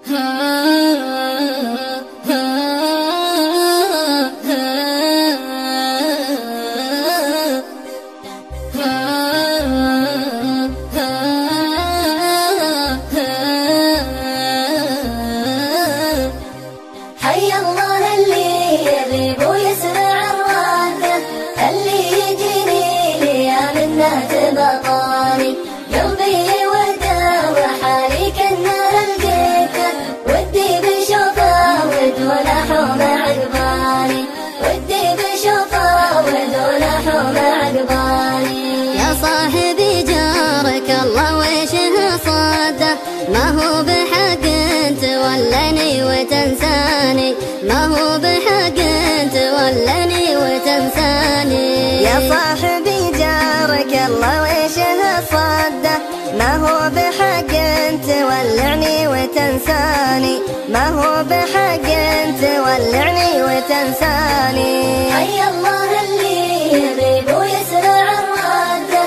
حي الله اللي يغيب ويسمع الرادة، اللي يجيني ليا منه تبطاني، قلبي وحده وحالي كالنار لقيته، ودي بشوفه ودون حوم عقبالي، ودي بشوفه ودون حوم عقبالي. يا صاحبي جارك الله ويشه صاده، ما هو بحق تولني وتنساني، ما هو بحق تولني وتنساني. يا صاحبي جارك الله ويشه صاده، ما هو بحق تولعني وتنساني، ما هو بحق تولعني وتنساني. حي الله اللي يغيب ويسمع الرادة،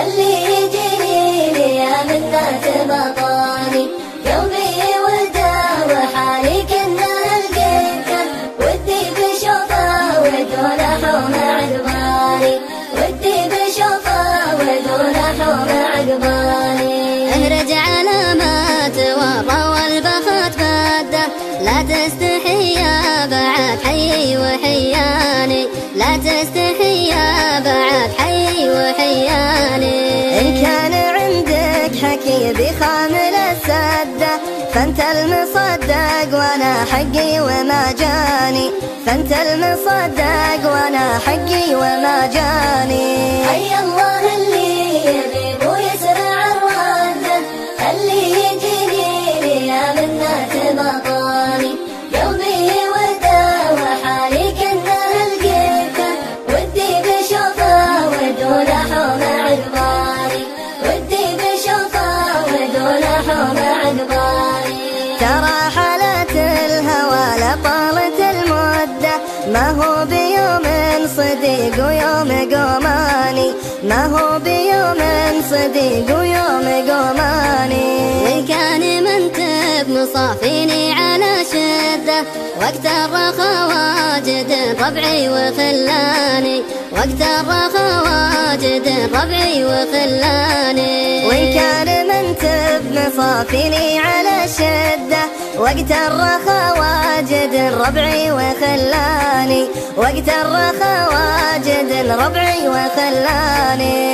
اللي يجيني ليا منه تبطاني، قلبي وحده وحالي كالنار لقيته، ودي بشوفه ودون حوم عقبالي، ودي بشوفه ودون حوم عقبالي. اهرج علامات ورا والبخت باده، لا تستحي يا بعد حي وحياني، لا تستحي يا بعد حي وحياني. إن كان عندك حكي بخامل السدة، فانت المصدق وانا حقي وما جاني، فانت المصدق وانا حقي وما جاني. حي الله اللي يغيب ويسمع الرادة، اللي يجيني ليا منه تبطاني، قلبي وحده وحالي كالنار لقيته، ودي بشوفه ودون حوم عقبالي، ودي بشوفه ودون حوم عقبالي. ترى حالات الهوى لطالت المدة، ما هو بيوم صديق ويوم قوماني، ما هو بيوم صديق ويوم قوماني. وإن كان منتب مصافيني على شدة، وقت الرخا واجد ربعي وخلاني، وقت الرخا واجد ربعي وخلاني. وإن كان منتب مصافيني على شدة، وقت الرخا واجد ربعي وخلاني، وقت الرخا واجد ربعي وخلاني.